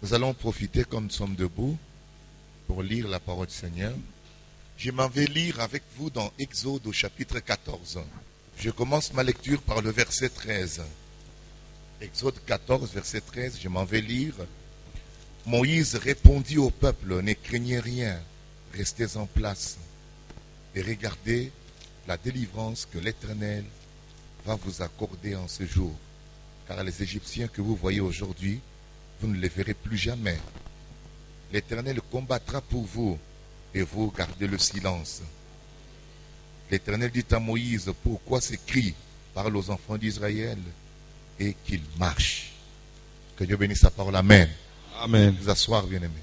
Nous allons profiter, comme nous sommes debout, pour lire la parole du Seigneur. Je m'en vais lire avec vous dans Exode au chapitre 14. Je commence ma lecture par le verset 13. Exode 14, verset 13, je m'en vais lire. Moïse répondit au peuple, ne craignez rien, restez en place et regardez la délivrance que l'Éternel va vous accorder en ce jour. Car les Égyptiens que vous voyez aujourd'hui, vous ne les verrez plus jamais. L'Éternel combattra pour vous et vous gardez le silence. L'Éternel dit à Moïse, pourquoi ces cris parlent aux enfants d'Israël et qu'ils marchent. Que Dieu bénisse sa parole. Amen. Amen. Vous asseoir, bien-aimés.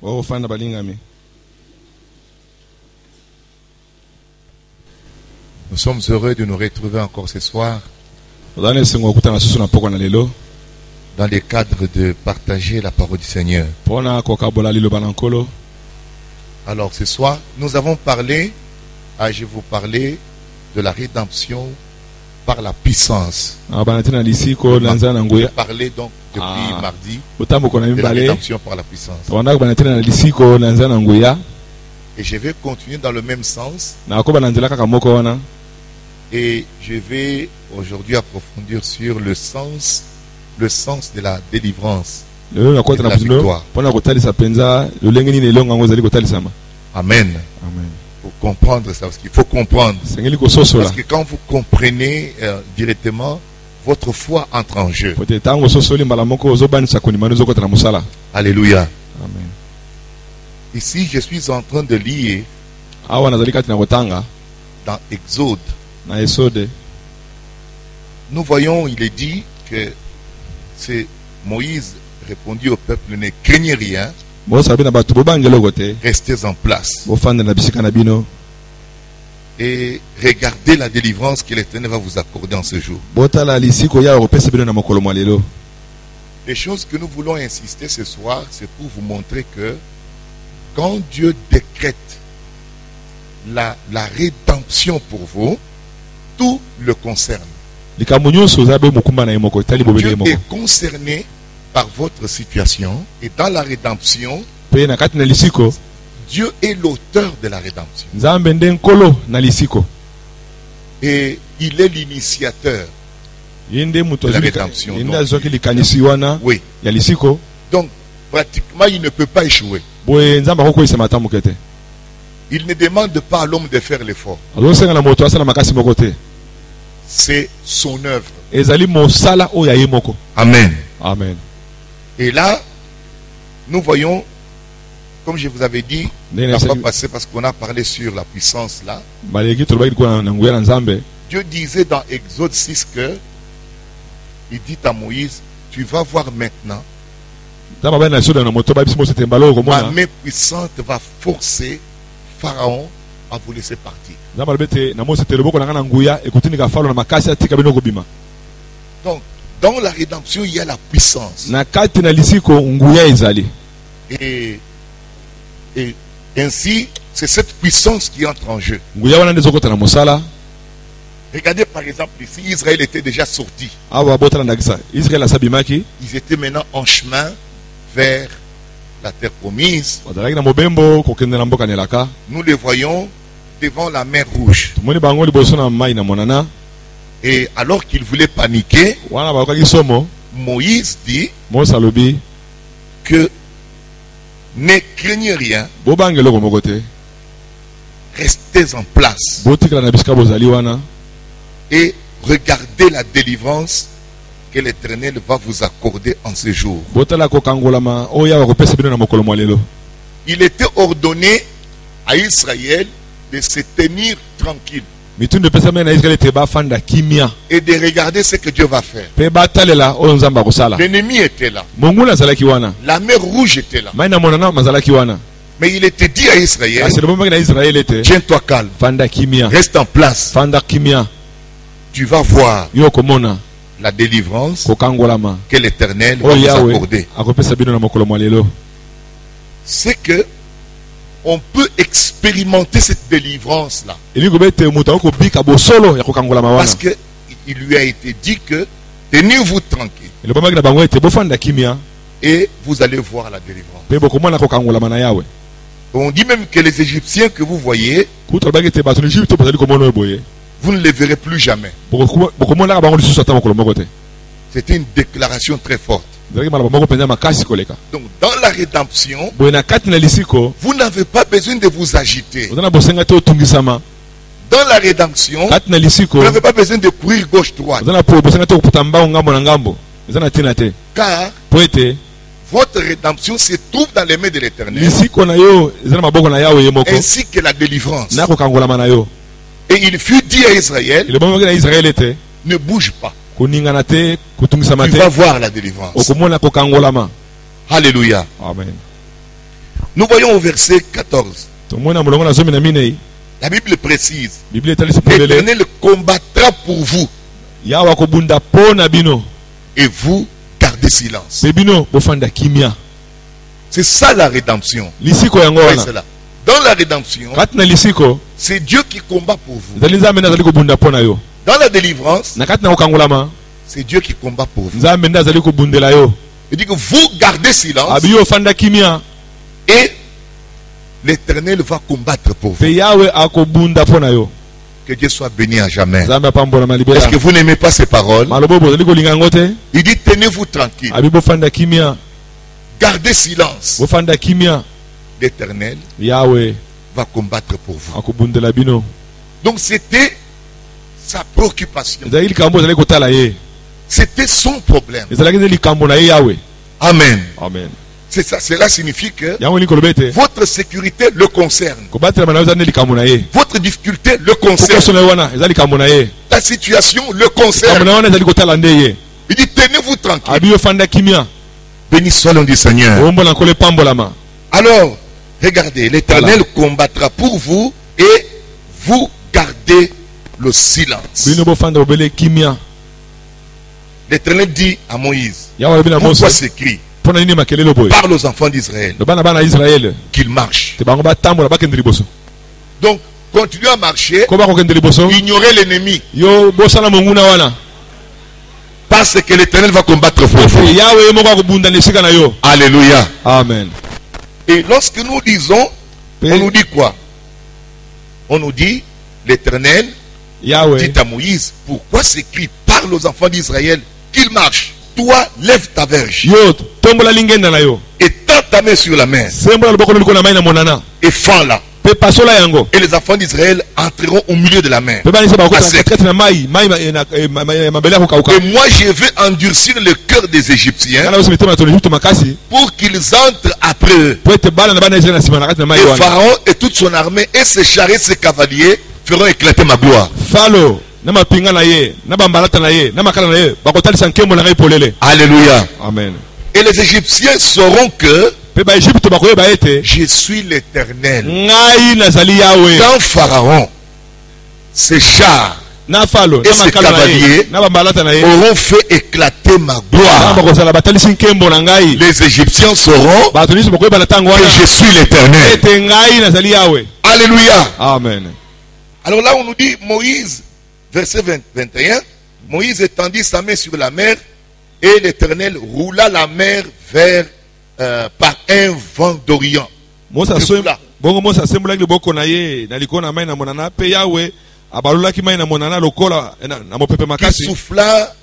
Nous sommes heureux de nous retrouver encore ce soir dans le cadre de partager la parole du Seigneur. Alors ce soir, nous avons parlé, je vais vous parler de la rédemption par la puissance. Je parlais donc depuis mardi de la rédemption par la puissance. Et je vais continuer dans le même sens. Et je vais aujourd'hui approfondir sur le sens de la délivrance. Et de la victoire. Amen. Pour comprendre ça, parce qu'il faut comprendre. Parce que quand vous comprenez directement, votre foi entre en jeu. Alléluia. Amen. Ici, je suis en train de lire dans Exode. Nous voyons, il est dit que c'est Moïse répondit au peuple, ne craignez rien, restez en place et regardez la délivrance que l'Éternel va vous accorder en ce jour. Les choses que nous voulons insister ce soir, c'est pour vous montrer que quand Dieu décrète la rédemption pour vous, tout le concerne. Dieu est concerné par votre situation et dans la rédemption, Dieu est l'auteur de la rédemption. Et il est l'initiateur de la rédemption. Oui. Donc, pratiquement, il ne peut pas échouer. Il ne demande pas à l'homme de faire l'effort. C'est son œuvre. Amen. Amen. Et là, nous voyons, comme je vous avais dit, on n'a pas passé parce qu'on a parlé sur la puissance là. Dieu disait dans Exode 6 que il dit à Moïse, tu vas voir maintenant, ma main puissante va forcer Pharaon à vous laisser partir. Donc, dans la rédemption, il y a la puissance. Et ainsi, c'est cette puissance qui entre en jeu. Regardez par exemple ici, Israël était déjà sorti. Ils étaient maintenant en chemin vers la terre promise. Nous les voyons devant la mer Rouge. Et alors qu'ils voulaient paniquer, Moïse dit que ne craignez rien, restez en place et regardez la délivrance que l'Éternel va vous accorder en ce jour. Il était ordonné à Israël de se tenir tranquille et de regarder ce que Dieu va faire. L'ennemi était là. La mer Rouge était là. Mais il était dit à Israël, tiens-toi calme, reste en place. Tu vas voir la délivrance que l'Éternel va vous accorder. C'est que on peut expérimenter cette délivrance là. Parce que il lui a été dit que tenez-vous tranquille et vous allez voir la délivrance. Pe bokomona kokangola na Yawe. On dit même que les Égyptiens que vous voyez, Kutra bagete bato na Egypte bazali komona boye. vous ne les verrez plus jamais. Bokomona bango lisusu ata mokolo moko te. C'était une déclaration très forte. Zalaki mala moko penza makasi koleka. Donc dans la rédemption, Boye na kati na lisiko, vous n'avez pas besoin de vous agiter. ozana bosenga te otungisama. Dans la rédemption, Kati na lisiko, vous n'avez pas besoin de courir gauche-droite. ozana po bosenga te okuta mbango ngambo na ngambo. Ozana tina te. Car Po ete votre rédemption se trouve dans les mains de l'Éternel, lisiko na yo ezana maboko na Yawe ye moko. ainsi que la délivrance. Na kokangola na yo. Et il fut dit à Israël, Ile bomo na Israel ete ne bouge pas. kuningana te kutungisama Tu te. vas voir la délivrance. Okomona kokangolama. Alléluia. Amen. Nous voyons au verset 14. Tomona mulongo na zomi na minei. La Bible précise, Biblia etalisi polele. l'Éternel combattra pour vous Yawe akobunda po na bino. et vous gardez silence. Pe bino bofanda kimia. C'est ça la rédemption. Lisiko yango Ouais, wana. c'est là. Dans la rédemption, Kati na lisiko, c'est Dieu qui combat pour vous. nzali nzambe nde azali kobunda po na yo. Dans la délivrance, Na kati na kokangolama, c'est Dieu qui combat pour vous. nzambe nde azali kobundela yo. Il dit que vous gardez silence Abi yo ofanda kimia, et l'Éternel va combattre pour vous. pe Yawe akobunda po na yo. Que Dieu soit béni à jamais. Nzambe apambola Est-ce malibela. que vous n'aimez pas ces paroles? Malobo bozali kolinga yango te. Il dit tenez-vous tranquille, Abi bofanda kimia, gardez silence. bofanda kimia. L'Éternel Yawe va combattre pour vous. akobundela bino. Donc c'était sa préoccupation. Ezali likambo ezali kotala ye. C'était son problème. Ezalaki nde likambo na ye Yawe. Amen. Amen. C'est ça. Cela signifie que Yango ni koloba ete votre sécurité le concerne. kobatela na yo eza nde likambo na ye. Votre difficulté le concerne. Pokoso na yo wana eza likambo na ye. Ta situation le Likambo concerne. na yo wana ezali kotala nde ye. Il dit tenez-vous tranquille. Abi yo fanda kimia. Béni soit le nom du Seigneur. Ombo na nkolo epambolama. Alors, regardez, l'Éternel combattra pour vous et vous gardez le silence. Bino bofanda bobele kimia. L'Éternel dit à Moïse, Yawe bina pourquoi Mose. ces cris? Pona nini makelele boye. Parle aux enfants d'Israël Lo bana bana Israel. qu'ils marchent. Te bango batambola bakende liboso. Donc, continuez à marcher, Ko bakokende liboso. ignorez l'ennemi, Yo bosala monguna wana. parce que l'Éternel va combattre pour Pe vous. Yawe moko akobunda na esika na yo. Alléluia. Amen. Et lorsque nous disons, Pe on nous dit quoi? On nous dit, l'Éternel Yawe dit à Moïse, pourquoi ces cris? Parle aux enfants d'Israël qu'ils marchent. Toi, lève ta verge yo tombola lingenda na yo. et tends ta main sur la mer Sembola loboko liko na mai na monana. et fends-la. Pe pasola yango. Et les enfants d'Israël entreront au milieu de la mer. Pe bani se bakota À sec. kati na mai mabele ko kauka. Et moi, je vais endurcir le cœur des Égyptiens Kana usi mitema to Egypte makasi. pour qu'ils entrent après eux. Po ete bana na bana Israel na sima na kati na mai Et wana. Pharaon et toute son armée et ses charrettes, ses cavaliers feront éclater ma gloire. Falo na mapinga na ye, na bambalata na ye, na makala na ye, bakotalisa nkembo na ngai polele. Alléluia. Amen. Et les Égyptiens sauront que Pe ba Egypte bakoyeba ete je suis l'Éternel. ngai nazali Yawe. Quand Pharaon, ses chars Na falo Et na ses makala na ye, cavaliers na bambalata na ye. auront fait éclater ma Na gloire, bakosala batalisi nkembo na ngai. les Égyptiens sauront Bato nyonso bakoyeba na tango que wana je suis l'Éternel. ete ngai nazali Yawe. Alléluia. Amen. Alors là, on nous dit, Moïse, verset 21, Moïse étendit sa main sur la mer et l'Éternel roula la mer vers par un vent d'Orient. Mosa Le so roula. bongo Mosa sembolaki loboko na ye na likolo na mai na monana pe Yawe abalolaki mai na monana lokola na mopepe Qui makasi. souffla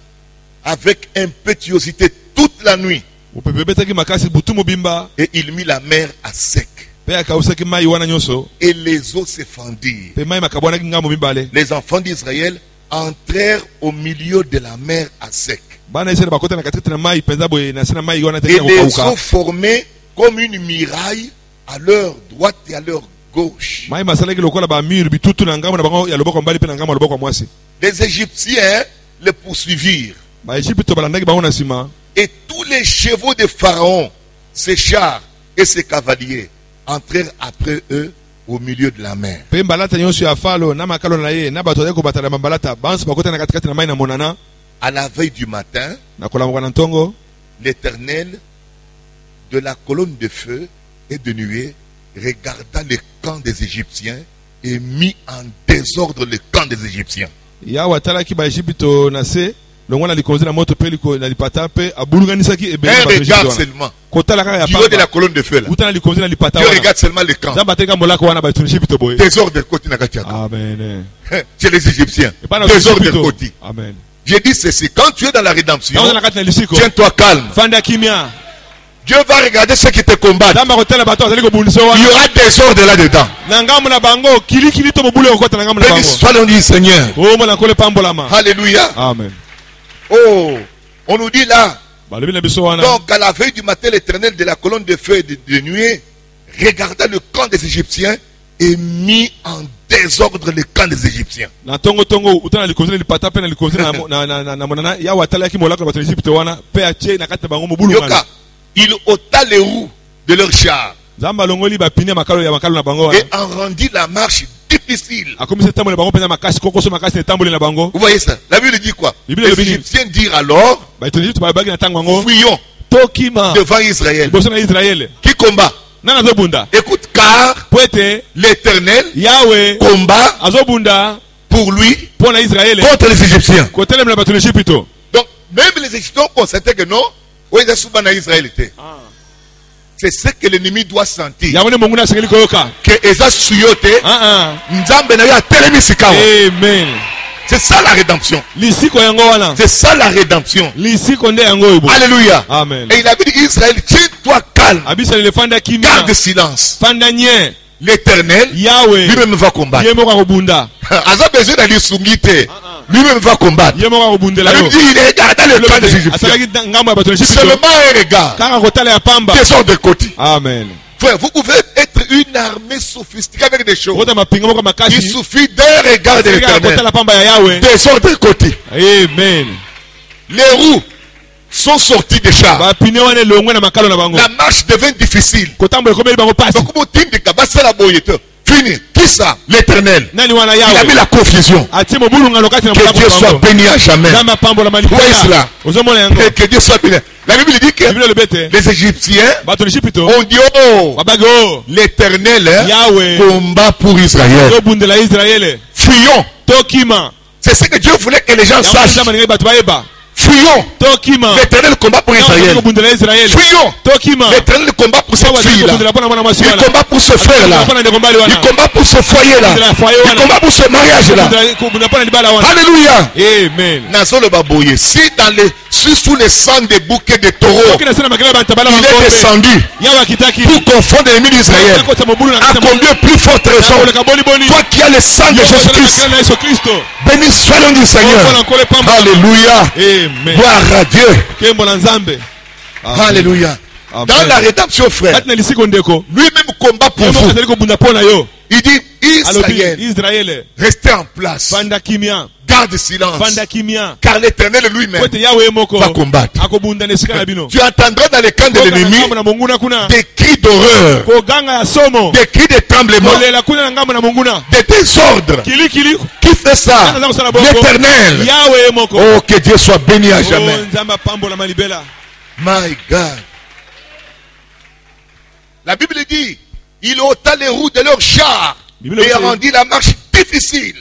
avec impétuosité toute la nuit Mopepe betaki makasi butu mobimba et il mit la mer à sec. pe akausaki mai wana nyonso Et les eaux se fendirent. pe mai makabwanaki ngambo mibale. Les enfants d'Israël entrèrent au milieu de la mer à sec. Bana Israel bakota na katikati na mai penza boye na sina mai wana Et teki les kokauka. eaux formaient comme une muraille à leur droite et à leur gauche. Mai masalaki lokola ba mur bitutu na ngambo na bango ya loboko mbali pe na ngambo ya loboko mwasi. Les Égyptiens les poursuivirent. Ba Egypte balandaki bango na sima. Et tous les chevaux de Pharaon, ses chars et ses cavaliers entrèrent après eux au milieu de la mer. Pe mbalata nyonso ya falo na makalo na ye na bato ya kobatala mbalata banso bakota na katikati na mai na monana À la veille du matin, na kolamuka na ntongo. l'Éternel, de la colonne de feu et de nuée, regarda le camp des Égyptiens et mit en désordre le camp des Égyptiens. Yawe atalaki ba Egypte na se longo na likonzi na moto pe na lipata pe abuluganisaki ebele Un bato Égypte regard wana. seulement. Kotala kaka ya Du haut de la pamba colonne de feu là. uta na likonzi na lipata Dieu wana. regarde seulement le camp. Nzambe ateka molako wana bato Égypte boye. Désordre de côté Nakatiaka. Amen. Chez les Égyptiens. Et pas na Désordre de Égypte. côté. Amen. J'ai dit ceci. Quand tu es dans la rédemption, Dans la carte na lisiko. tiens-toi calme. Fanda kimia. Dieu va regarder ceux qui te combattent. Nzambe akotala bato azali kobundisa Il y wana. aura désordre là-dedans. Na ngambo na bango kili to mobule okota na ngambo na Béni bango. soit le nom du Seigneur. Oh mona kole pambolama. Alléluia. Amen. Oh, on nous dit là. Balobi na biso wana. Donc, à la veille du matin, l'Éternel de la colonne de feu et de nuée regarda le camp des Égyptiens et mit en désordre le camp des Égyptiens. Na tongo uta na likonzi na lipata pe na likonzi na monana ya watala ki molako bato Égypte wana pe atie na kati bango mobulu wana. Yoka, il ôta les roues de leur char Nzambe alongoli ba pine makalo na bango wana. et en rendit la marche difficile. Akomisa tambo na bango pena makasi kokoso makasi na tambo na bango. Vous voyez ça? La Bible dit quoi? Bible Les dit- Égyptiens dirent alors, Bato Égypte ba bagi na tango bango. fuyons Tokima. devant Israël. Boso na Israël. Qui combat? Nana azobunda. Écoute, car Poete l'Éternel Yahweh combat azobunda pour lui pona Israël. contre les Égyptiens. Kotele na bato Égypte. Donc, même les Égyptiens ont constaté que non, oui, ils sont dans Israël. C'est ce que l'ennemi doit sentir. Yawone monguna sengeli koyoka. Que Eza Suyote, Nzambe na yo atelemi sikawa. Amen. C'est ça la rédemption. Lisiko yango wana. C'est ça la rédemption. Lisiko nde yango ibo. Alléluia. Amen. Et il avait dit Israël, tiens-toi calme, Abisa le fanda kimia. garde silence. Fanda nye. L'Éternel Yahweh. lui-même va combattre. Yemo ka kobunda. Aza besoin d'aller sungite. Lui-même va combattre. Yemo ka kobundela La yo. Bible dit, il regarda le camp des Égyptiens. Asalaki ngambo ya bato Égypte. Seulement un regard. Kaka kotala ya pamba. Désordre de côté. Amen. Frère, vous pouvez être une armée sophistiquée avec des choses. Kota mapinga moko Il makasi. suffit d'un regard de Kaka l'Éternel. kotala pamba ya Yahweh. Désordre de côté. Amen. Les roues sont sorties des chars. Ba pine wana longwe na makalo na bango. La marche devint difficile. Kotambo komeli bango pasi. Donc, vous dites que la boyette. Fini. Qui ça? L'Éternel. Nani wana Il a mis Yahweh. la confusion. Atie mobulu ngalo kati na Que Dieu soit béni à jamais. Nzambe pambo la Où est-ce là? malipela. Ozomona yango. Que Dieu soit béni. La Bible dit que Biblia lebete. les Égyptiens Bato Égypte. ont dit, oh, Babage o. l'Éternel Yahweh. combat pour Israël. Tobundela Israël. Fuyons. Tokima. C'est ce que Dieu voulait que les gens sachent. Fuyons. Tokima. L'Éternel combat pour Israël. Fuyons. Tokima. L'Éternel combat pour cette fille-là. Il combat pour ce frère-là. Il combat pour ce foyer-là. Il combat pour ce mariage-là. Alléluia. Amen. Nazolo Baboye, si sous les sangs des bouquets de taureaux, il est descendu pour confondre l'ennemi d'Israël. À combien plus forte raison, toi qui as le sang de Jésus-Christ, béni soit le nom du Seigneur. Alléluia. Amen. Gloire à Dieu. Kembo Nzambe. Alléluia. Amen. Dans la rédemption, frère, lui-même combat pour vous. Il dit, Israël, restez en place. Garde silence. Car l'Éternel lui-même va combattre. Tu entendras dans les camps de l'ennemi des cris d'horreur, des cris de tremblement, des désordres. Qui fait ça? L'Éternel. Oh, que Dieu soit béni à jamais. My God. La Bible dit, il ôta les roues de leur char et rendit la marche difficile.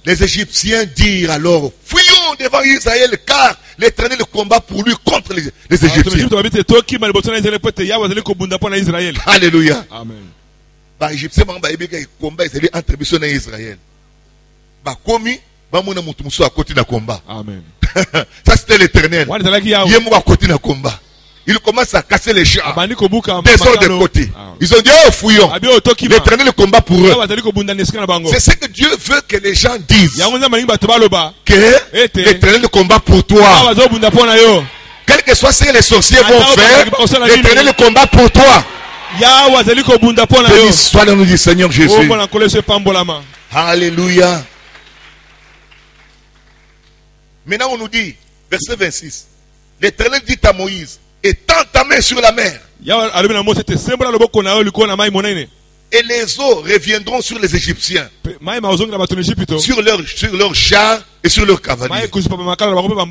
Les Égyptiens dirent alors, fuyons devant Israël car l'Éternel combat pour lui contre les Égyptiens. Alléluia. Amen. Les Égyptiens combat entre Bisson et Israël. Komi, à côté de combat. Amen. Ça c'était l'Éternel. Il est à côté de combat. Il commence à casser les chars. Désordre de côté. Ils ont dit, oh, fouillons. L'Éternel combat pour eux. C'est ce que Dieu veut que les gens disent. Que l'Éternel combat pour toi. Quel que soit ce que les sorciers vont faire, l'Éternel combat pour toi. Béni soit le nom du Seigneur Jésus. Alléluia. Maintenant on nous dit, verset 26. L'Éternel dit à Moïse, étends ta main sur la mer. Et les eaux reviendront sur les Égyptiens, sur leurs chars et sur leurs cavaliers.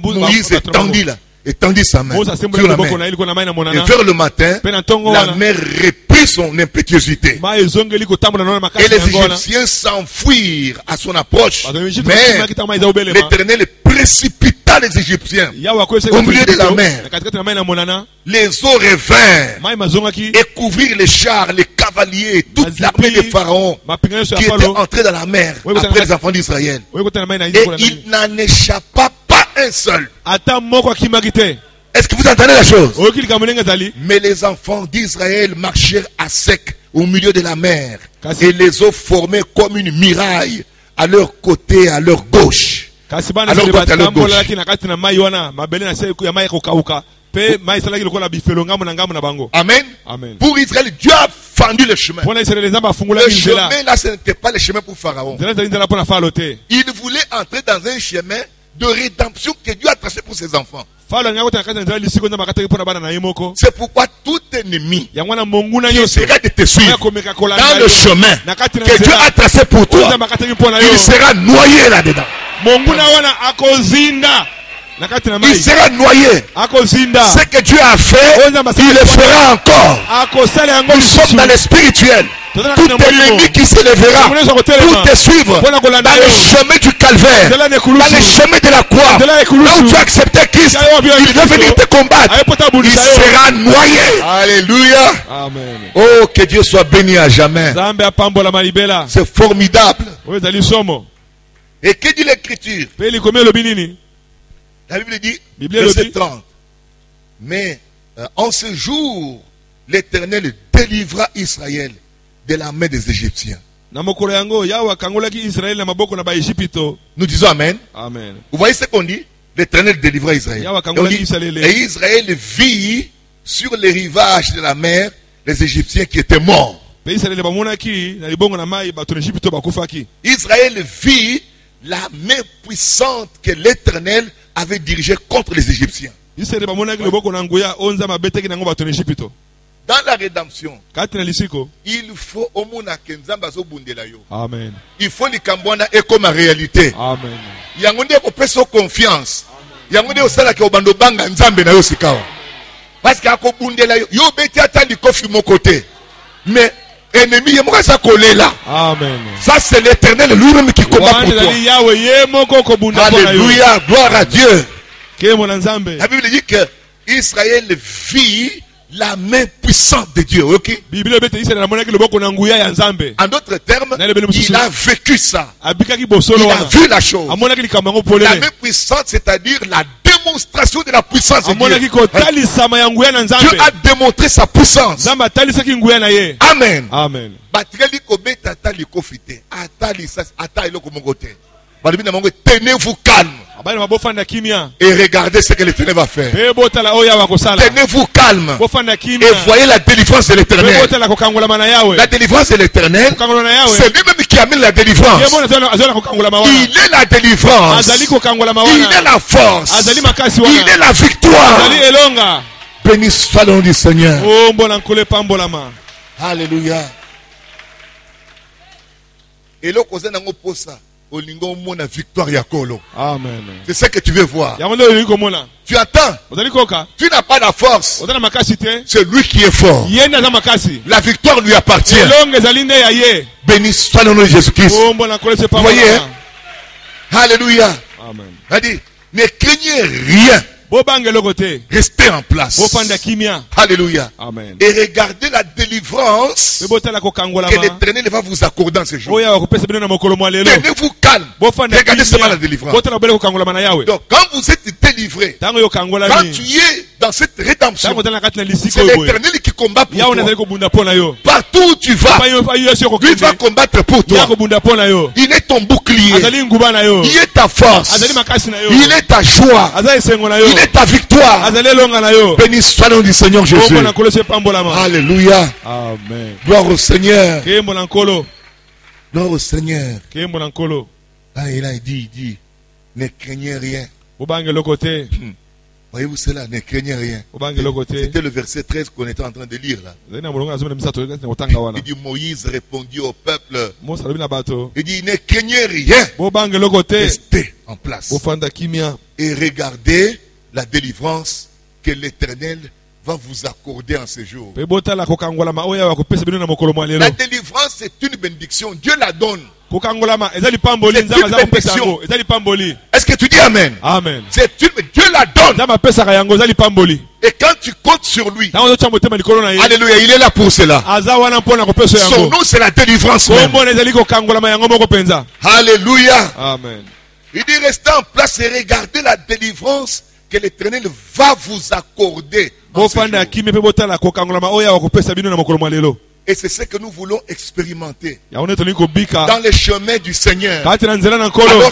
Moïse étendit là. étendit sa main Mose sur asembola la loboko na mer. ye likolo na mai na Et monana. vers le matin, Pe na ntongo la wana mer reprit son impétuosité. mai ezongeli kotambola na Et makasi les na yango wana. Égyptiens s'enfuirent à son approche. Bato ya Egypte Mais bakimaki mai eza obelema. l'Éternel précipita les Égyptiens. Yawe akwesi Au milieu de la mer. na katikati na mai na monana. Les eaux revinrent Mai mazongaki et couvrirent les chars, les cavaliers, et toute l'armée des pharaons mapinga nyonso qui ya étaient Falo. entrés dans la mer Oui, après les enfants d'Israël. Oyo kotana mai na Et yiko il n'en échappa pas un seul. ata moko akimaki te. Est-ce que vous entendez la chose? Oyoki likambo ndenge ezali. Mais les enfants d'Israël marchèrent à sec au milieu de la mer. Kasi- Et les eaux formaient comme une muraille à leur côté, à leur gauche. Kasi bana Alors, Israeli toi, t'as le batambolalaki na kati na mai wana mabele na se ya mai kokauka. Pe mai esalaki lokola bifelo ngambo na ngambo na bango. Amen. Amen. Pour Israël, Dieu a fendu le chemin. Mpona Israeli nzambe Le afungulaki nzela. chemin là, ce n'était pas le chemin pour Pharaon. Nzela ezali nzela mpona Falo te. Il voulait entrer dans un chemin de rédemption que Dieu a tracé pour ses enfants. Falo alingi akota na kati na nzela lisiko nzambe akataki mpona bana na ye moko. C'est pourquoi tout ennemi Yango wana monguna qui nyonso essaiera de te suivre akomeka kolanda dans yo. le chemin Na kati na que Dieu a nzela tracé pour oyo toi, nzambe akataki mpona yo. il sera noyé là-dedans. Monguna wana akozinda na kati na Il mai. sera noyé. Akozinda. Ce que Dieu a fait, il le fera encore. Akosala yango Nous sommes dans le spirituel. Tout ennemi qui s'élèvera pour te suivre dans le chemin du calvaire, dans le chemin de la croix, là où tu as accepté Christ, il va venir te combattre. Il sera noyé. Alléluia. Amen. Oh, que Dieu soit béni à jamais. Nzambe apambola malibela. C'est formidable. Oyo ezali somo. Et que dit l'Écriture? Pe likomi elobi nini? La Bible dit, Bible verset dit. 30. Mais en ce jour, l'Éternel délivra Israël de la main des Égyptiens. Na mokolo yango Yawe akangolaki Israeli na maboko na baEgypito. Nous disons Amen. Amen. Vous voyez ce qu'on dit? L'Éternel délivra Israël. Yawa Et, on kangola dit, Israël. et Israël vit sur les rivages de la mer les Égyptiens qui étaient morts. Pe Israeli bamonaki na libongo na mai bato na Egypto bakufaki. Israël vit la main puissante que l'Éternel avait dirigée contre les Égyptiens. Israeli bamonaki liboko na nguya onza mabeteki nango bato na Egypto. Dans la rédemption, Kati na lisiko. il faut au mona kenzamba zo bundela yo. Amen. Il faut likambwana et comme réalité. Amen. Yango nde kopesa confiance. Yango nde osala ke obando banga nzambe na yo sikawa. Parce que akobundela yo yo beti ata likofi mon côté. Mais ennemi yemoka sa kolela. Amen. Ça c'est l'Éternel lui-même qui combat pour toi. Yawe ye moko ko bunda pona yo. Alléluia, gloire à Dieu. Ke mo na nzambe. La Bible dit que Israël vit la main puissante de Dieu, ok? Bible bete Israeli na monaki liboko na nguya ya nzambe. En d'autres termes, il a vécu ça. Abikaki bosolo Il a wana. vu la chose. Amonaki likambo yango La polele. main puissante, c'est-à-dire la démonstration de la puissance de Amonaki Dieu. ko talisama ya nguya na Dieu nzambe. a démontré sa puissance. Nzambe atalisaki nguya na ye. Amen. Amen. Batikali kobeta ata likofite, ata lisasi, ata eloko moko te. Balobi na bango, tenez-vous calme Abali mabofanda kimia. et regardez ce que l'Éternel va faire. Pe botala oya wakosala. Tenez-vous calme Bofanda et kimia. voyez la délivrance de Pe l'Éternel. botala kokangola mana yawe. La délivrance de l'Éternel, Kokangola na yawe. c'est lui-même qui amène la délivrance. Ye mona azala kokangola mawana. Il est la délivrance. Azali kokangola Il mawana. est la force. Azali makasi Il est wana. la victoire. Azali elonga. Béni soit le nom du Seigneur. Oh mbona nkole pambolama. Alléluia. Et là, quand on a posa, olingo mona victoire yakolo. Amen. C'est ce que tu veux voir. Yango ndio yuko mona. Tu attends. Ozali koka. Tu n'as pas la force. Ozali makasi te. C'est lui qui est fort. Yenda za makasi. La victoire lui appartient. Elonga ezali nde ya ye. Béni soit le nom de Jésus-Christ. Oh mbona nkole se Vous voyez, pambolama. Alléluia. Amen. Il a dit, ne craignez rien. Bobange loko te. Restez en place. Bofanda kimia. Alléluia. Amen. Et regardez la délivrance Pe botala kokangola que ma. l'Éternel va vous accorder en ce jour. Oya wakopesa bino na mokolo mwa lelo. Tenez-vous calme. Bofanda Regardez seulement la kimia. délivrance. Botala bele kokangola mana yawe. Donc, quand vous êtes délivré, Tango yo kangola quand mi. tu es dans cette rédemption, Tango tala kati na lisiko c'est boye. l'Éternel qui combat pour Yawe nazali toi. kobunda pona yo. Partout où tu vas, Pa yo yesu lui va kokende. combattre pour Ya toi. kobunda pona yo. Il est ton bouclier. Azali nguba na yo. Il est ta force. Azali makasi na yo. Il est ta joie. Azali sengo na yo. Il est ta victoire. Azali elonga na yo. Béni soit le nom du Seigneur Jésus. Bongo na nkolo se pambolama. Alléluia. Amen. Gloire au Seigneur. Kembo na nkolo. Gloire au Seigneur. Kembo na nkolo. Ah, il dit, ne craignez rien. Bobange loko te. Voyez-vous cela, ne craignez rien. Bobange loko te. C'était le verset 13 qu'on était en train de lire là. Zali na mulonga azome na misato kasi na kotanga wana. Il dit, Moïse répondit au peuple. Mosa lobi na bato. Il dit, ne craignez rien. Bobange loko te. Restez en place. Bofanda kimia. Et regardez la délivrance que l'Éternel va vous accorder en ce jour. Pe botala kokangolama oya wa kopesa bino na mokolo mwa lelo. La délivrance, c'est une bénédiction. Dieu la donne. Kokangolama ezali pamboli nzamba za kopesa yango. Ezali pamboli. Est-ce que tu dis Amen? Amen. C'est une, Dieu la donne. Nzamba pesa yango ezali pamboli. Et quand tu comptes sur lui, Alléluia, alléluia, il est là pour cela. Son nom, c'est la délivrance même. Alléluia. Amen. Il dit restez en place et regardez la délivrance que l'Éternel va vous accorder. Et c'est ce que nous voulons expérimenter dans les chemins du Seigneur. Alors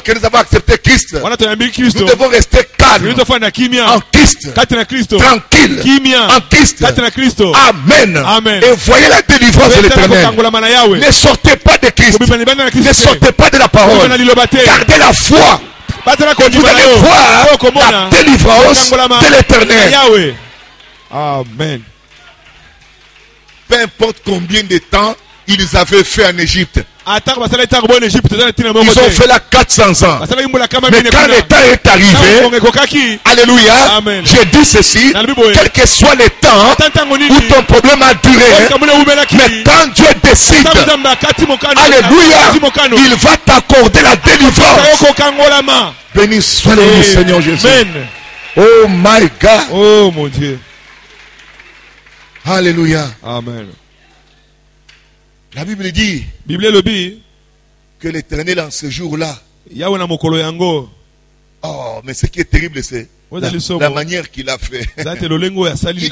que nous avons accepté Christ, nous devons rester calmes en Christ, tranquilles en Christ. Amen. Amen. Et voyez la délivrance de l'Éternel. Ne sortez pas de Christ, ne sortez pas de la parole. Gardez la foi. Vous allez voir la délivrance de l'Éternel. Amen. Peu importe combien de temps ils avaient fait en Égypte. Ils ont fait là 400 ans. Mais quand le temps est arrivé, alléluia, Amen. j'ai dit ceci, quel que soit le temps où ton problème a duré, mais quand Dieu décide, alléluia, il va t'accorder la délivrance. Béni soit le nom du Seigneur Jésus. Oh my God. Oh mon Dieu. Alléluia. Amen. La Bible dit que l'Éternel en ce jour-là. Oh, mais ce qui est terrible, c'est la manière qu'il a fait. Il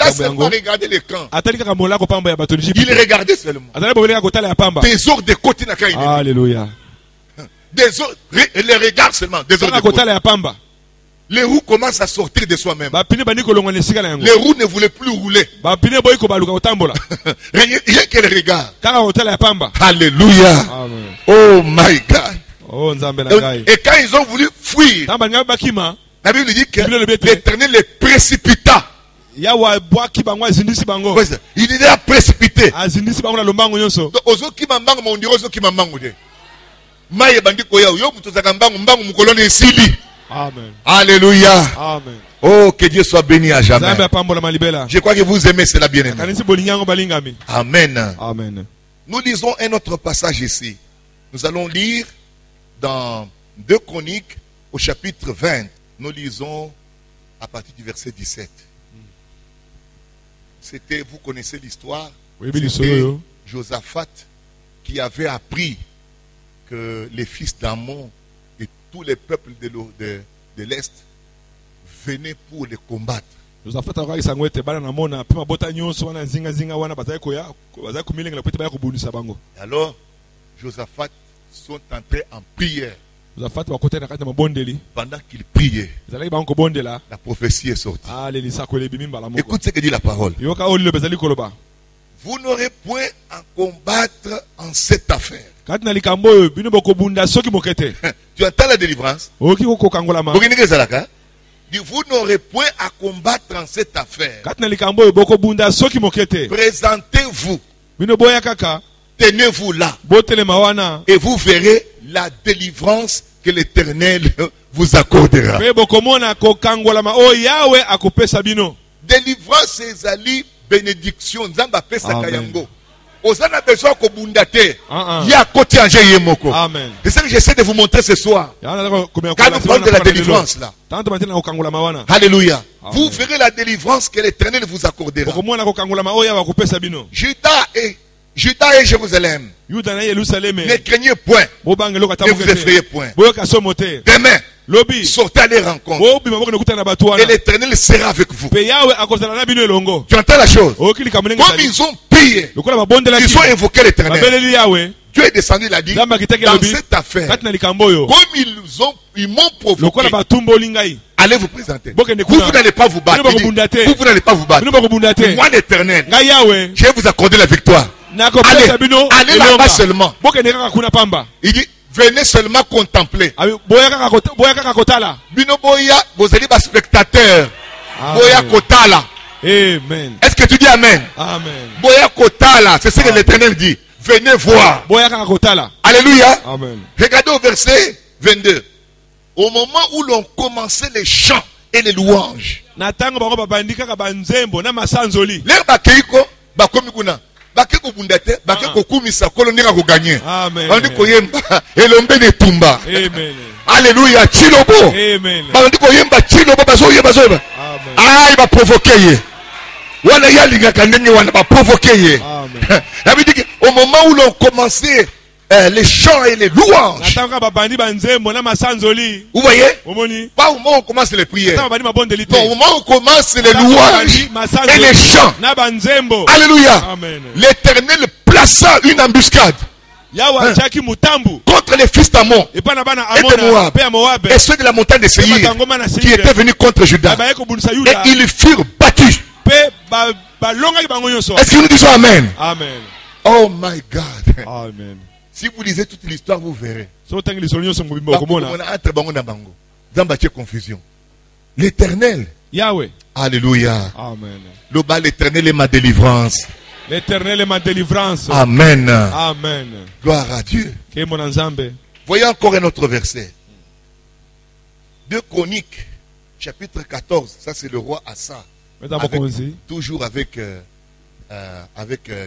a seulement regardé les camps. Il regardait seulement. Des ordres de côté. Alléluia. Les regards seulement. Des ordres de côté. Les roues commencent à sortir de soi-même. Les roues ne voulaient plus rouler. Rien que le regard. Alléluia. Amen. Oh my God. Oh, et quand ils ont voulu fuir, la Bible dit que l'Éternel les précipita. Il les a précipités. Amen. Alléluia. Amen. Oh, que Dieu soit béni à jamais. Je crois que vous aimez cela bien aimé. Amen. Amen. Nous lisons un autre passage ici. Nous allons lire dans 2 Chroniques au chapitre 20. Nous lisons à partir du verset 17. C'était, vous connaissez l'histoire, c'était Josaphat qui avait appris que les fils d'Ammon et tous les peuples de l'Est venaient pour les combattre. Alors, Josaphat sont entrés en prière. Pendant qu'ils priaient, la prophétie est sortie. Écoute ce que dit la parole. Vous n'aurez point à combattre en cette affaire. Tu entends la délivrance? Vous n'aurez point à combattre en cette affaire. Présentez-vous. Tenez-vous là. Et vous verrez la délivrance que l'Éternel vous accordera. Délivrance, c'est ali bénédiction. Nzamba pesa kayango. Osana besoin ko bundate. Ya côté anje yemoko. Amen. C'est ça que j'essaie de vous montrer ce soir. Quand nous parlons de la délivrance là. Alléluia. Vous verrez la délivrance que l'Éternel vous accordera. Juda et Jérusalem. Ne craignez point. Ne vous effrayez point. Demain, sortez à les rencontres. Et l'Éternel sera avec vous. Tu entends la chose? Comme ils ont prié, ils ont invoqué l'Éternel. Dieu est descendu, il a dit, dans cette affaire, comme ils m'ont provoqué, allez vous présenter. Vous n'allez pas vous battre. Vous n'allez pas vous battre. Moi l'Éternel, je vais vous accorder la victoire. Allez là-bas seulement. Il dit, venez seulement contempler. Bino boya, vous allez pas spectateur. Boya kotala. Amen. Est-ce que tu dis amen? Amen. Boya kotala, c'est ce que l'Éternel dit. Venez voir. Alléluia. Amen. Regardez au verset 22. Au moment où l'on commençait les chants et les louanges. Na tango bango babandi kaka banzembo na masanzoli. L'air bakeiko, bakomi kuna. Bakeko bundate, bakeko kumisa kolo ndinga ko gagner. Amen. Bandi ko yemba elombe de tumba. Amen. Alléluia, chilobo. Amen. Bandi ko yemba chilobo bazoyeba. Amen. Ah, il va provoquer ye. Wana yalinga kandenge wana ba provoquer ye. Amen. Ça veut dire qu'au moment où l'on commençait les chants et les louanges, Na tango babandi banzembo na masanzoli. vous voyez, Omoni. pas au moment où on commence les prières, Na babandi mabondelite. non, au moment où on commence les louanges et les chants. Na banzembo. Alléluia. Amen. L'Éternel plaça une embuscade Yawa chaki mutambu. contre les fils d'Amon Et na bana et de amona Moab pe Moab. et ceux de la montagne de Séir qui étaient venus contre Juda. Ba yeko bunisa Et Yuda. ils furent battus. Pe ba longa ki bango nyonso. Est-ce que nous disons Amen? Amen. Oh my God. Amen. Si vous lisez toute l'histoire, vous verrez. So tangi lisolo nyonso ngobimba okomona. Entre bango na bango. Zambache confusion. L'Éternel. Yahweh. Alléluia. Amen. Le bas, l'Éternel est ma délivrance. L'Éternel est ma délivrance. Amen. Amen. Gloire à Dieu. Ke mon nzambe. Voyez encore un autre verset. 2 Chroniques, chapitre 14. Ça, c'est le roi Asa. Toujours avec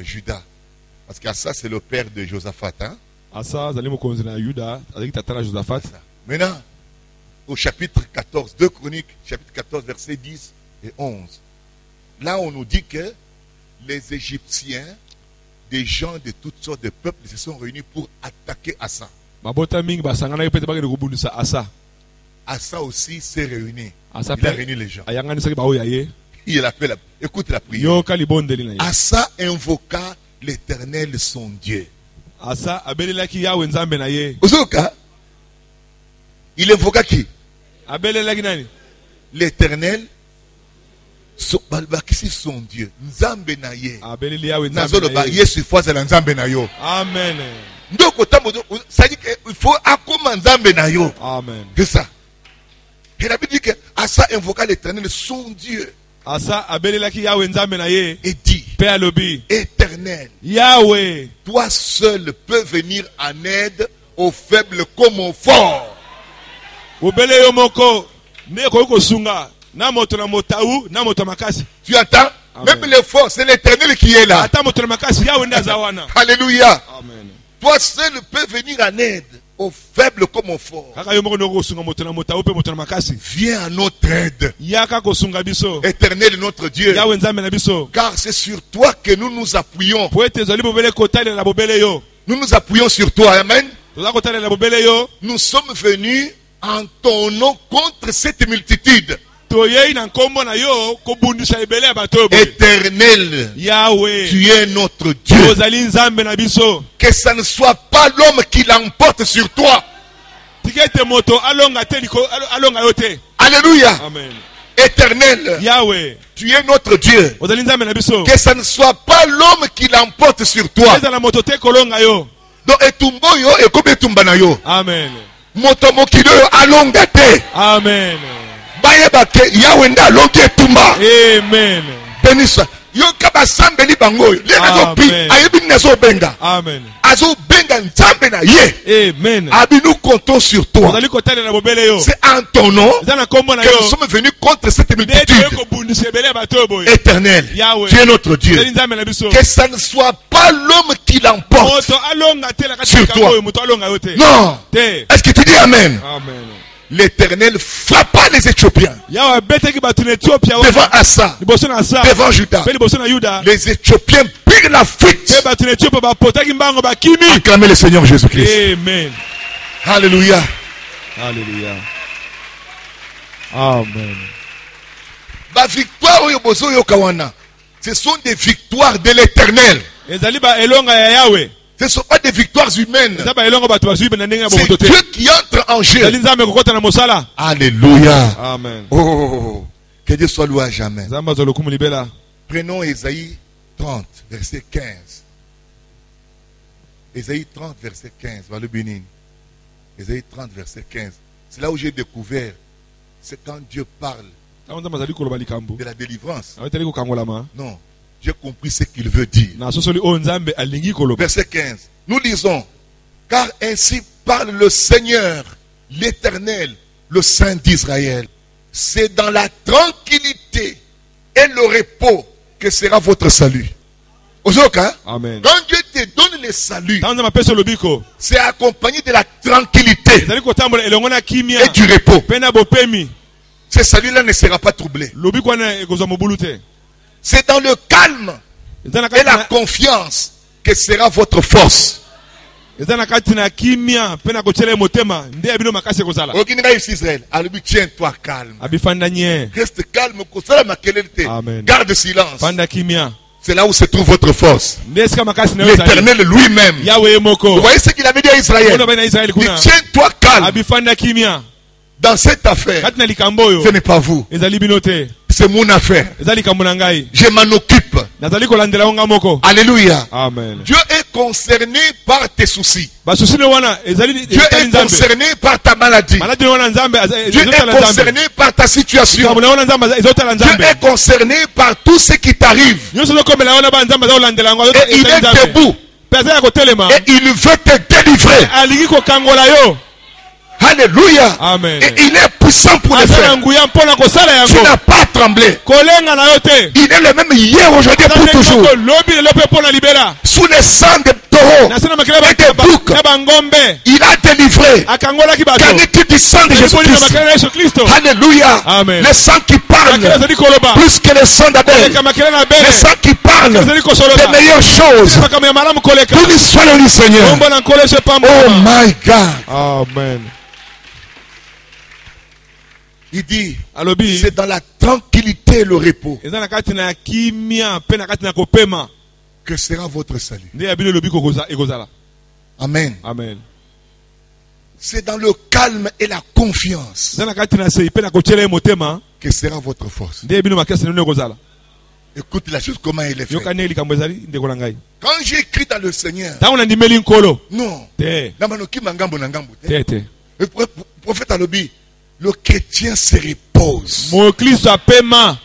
Judas. Parce qu'Asa, c'est le père de Josaphat. Hein? Asa, zali mokonzi na Yuda, avec tatana Josaphat. Maintenant, au chapitre 14, 2 Chroniques, chapitre 14, versets 10 et 11. Là, on nous dit que les Égyptiens, des gens de toutes sortes de peuples, se sont réunis pour attaquer Asa. Asa aussi s'est réuni. Il a réuni les gens. Il a fait écoute la prière. Asa invoqua l'Éternel son Dieu. Il invoqua qui? L'Éternel son Dieu. Nzambe na ye. Nazoloba Yesu fois la nzambe na yo. Amen. Donc ça dit qu'il faut akoma nzambe na yo. Amen. C'est ça. Et la Bible dit que Asa invoqua l'Éternel son Dieu. Asa abelelaki Yahweh nzambe na ye. Et dit, Père lobi, Éternel, Yahweh, toi seul peux venir en aide aux faibles comme aux forts. Obele yo moko ne ko sunga na moto na motau na moto makasi. Tu entends? Amen. Même les forts, c'est l'Éternel qui est là. Ata moto na makasi Yahweh ndaza wana. Alléluia. Amen. Toi seul peux venir en aide aux faibles comme aux forts. Kaka yo moko no ko sunga moto na motau pe moto na makasi. Viens à notre aide. Yaka ko sunga biso. Éternel notre Dieu. Yahweh nzambe na biso. Car c'est sur toi que nous nous appuyons. Po ete zali bobele kotale na bobele yo. Nous nous appuyons sur toi. Amen. Nous sommes venus en ton nom contre cette multitude. Éternel, Yahweh, tu es notre Dieu. Que ça ne soit pas l'homme qui l'emporte sur toi. Alléluia. Amen. Éternel, Yahweh, tu es notre Dieu. Que ça ne soit pas l'homme qui l'emporte sur toi. Donc etumbo yo ekobe etumba na yo. Amen. Moto mokilo yo alonga te. Amen. Baye bake Yahweh nda alonga etumba. Amen. Benisa. Yo kaba sambeli bango. Lena zo pi ayebi nazo benga. Amen. Azo benga nzambe na ye. Amen. Abi nous comptons sur toi. C'est en ton nom que nous sommes venus contre cette multitude. Éternel, Yahweh, tu es notre Dieu. Que ça ne soit pas l'homme qui l'emporte sur toi. Non. Est-ce que tu dis Amen? Amen. L'Éternel frappa les Éthiopiens devant Asa, devant Juda. Les Éthiopiens prirent la fuite. Acclamez le Seigneur Jésus-Christ. Amen. Alléluia. Alléluia. Amen. La victoire, ce sont des victoires de l'Éternel. Ce ne sont pas des victoires humaines. C'est Dieu qui entre en jeu. Alléluia. Amen. Oh, que Dieu soit loué à jamais. Prenons Ésaïe 30, verset 15. Ésaïe 30, verset 15. Voilà le bénin. Ésaïe 30, verset 15. C'est là où j'ai découvert. C'est quand Dieu parle de la délivrance. Non. J'ai compris ce qu'il veut dire. Verset 15. Nous lisons. Car ainsi parle le Seigneur, l'Éternel, le Saint d'Israël. C'est dans la tranquillité et le repos que sera votre salut. Ozoka, Amen. quand Dieu te donne le salut, Tanza mapeso lobiko. c'est accompagné de la tranquillité Ezali kotambola elongo na kimia. et du repos. Pena bopemi. Ce salut-là ne sera pas troublé. Lobiko wana ekozwa mobulu te. C'est dans le calme Ezana et la kati na confiance que sera votre force. ezana kati na kimia pena kochele motema nde abino makase kozala. Okininga ici Israël, alors tiens-toi calme. Abifanda nye. Reste calme, kosala makelele te. Amen. Garde silence. Fanda kimia. C'est là où se trouve votre force. Nde esika makasi na yo ezali. L'Éternel lui-même. Yahweh moko. Vous voyez ce qu'il avait dit à Israël? Ono bana Israël Il kuna. dit, tiens-toi calme. Abifanda kimia. Dans cette affaire, Kati na likambo yo. ce n'est pas vous. Ezali bino te. C'est mon affaire. Ezali likambo na ngai. Je m'en occupe. Nazali kolandela onga moko. Alléluia. Amen. Dieu est concerné par tes soucis. Basusi ne wana ezali Dieu est concerné par ta maladie. Maladi ne wana nzambe Dieu est concerné par ta situation. likambo na wana nzambe ezotala Dieu nzambe. est concerné par tout ce qui t'arrive. Nyonso lokomela wana ba nzambe azolandela yango Et il est debout. pesa ya kotelema. Et il veut te délivrer. Alingi kokangola yo. Alléluia. Amen. Et il est puissant pour le Azala faire. nguya mpona kosala Tu yango. n'as pas tremblé. Kolenga na yo te. Il est le même hier, aujourd'hui et pour toujours. Lobi le pe pona libera. Sous les sangs des taureaux Na sena makela et des boucs, ba ngombe. il a délivré. Akangola ki bato. Qualité du sang de Jésus Jésus-Christ. makela Yesu Kristo. Alléluia. Amen. Le sang qui parle Makela zali koloba. plus que le sang d'Abel. Makela na bele. Le sang qui parle Zali kosolola. des meilleures choses. Makamya malamu koleka. Béni soit le nom du Seigneur. Ombo na koleshe pambo. Oh my God. Amen. Il dit, Alobi. c'est dans la tranquillité et le repos Eza na kati na kimia pe na kati na kopema. que sera votre salut. Nde ya bino lobi kokoza ekozala. Amen. Amen. C'est dans le calme et la confiance Eza na kati na sei pe na kochele motema. que sera votre force. Nde ya bino makasi nene ekozala. Écoute la chose, comment il est fait. Yoka ne likambo ezali ndeko na ngai. Quand j'écris dans le Seigneur, Tango na ndimeli nkolo. non. Te. Namanoki mangambo na ngambo te. Te te. Le prophète Alobi, le chrétien se repose. Mo Kristo apema.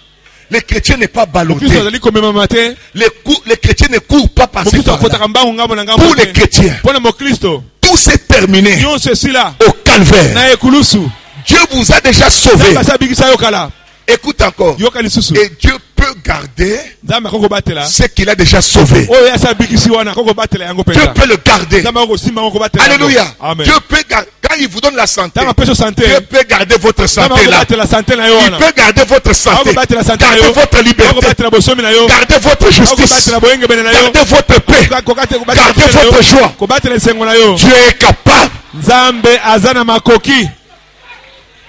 Le chrétien n'est pas Mo ballotté. Kristo azali komema mate. Les chrétiens ne courent pas par Mo ces Kristo temps-là. akotaka mbangu ngambo na ngambo. Pour les chrétiens, Pona mo Kristo. tout s'est terminé Nyonso esila. au calvaire. Na ekulusu. Dieu vous a déjà sauvé. Nzambe asabikisa yo kala. Écoute encore. Yoka lisusu. Et Dieu peut garder Nzambe akoko batela. ce qu'il a déjà sauvé. Oyo asabikisi wana akoko batela yango Dieu penza. peut le garder. Nzambe akoko simba akoko batela. Alléluia. Amen. Dieu peut garder. Quand il vous donne la santé, Nzambe apesa santé. Dieu peut garder votre Nzambe santé akoko là. batela santé na yo Il wana. peut garder votre santé. Akoko batela santé na Garder yo. votre Akoko liberté. batela bosomi na yo. Garder votre Akoko justice. batela boyenge bene na yo. Garder votre paix. Gardez Gardez votre joie. Ko batela esengo na yo. Dieu est capable. Nzambe azana makoki.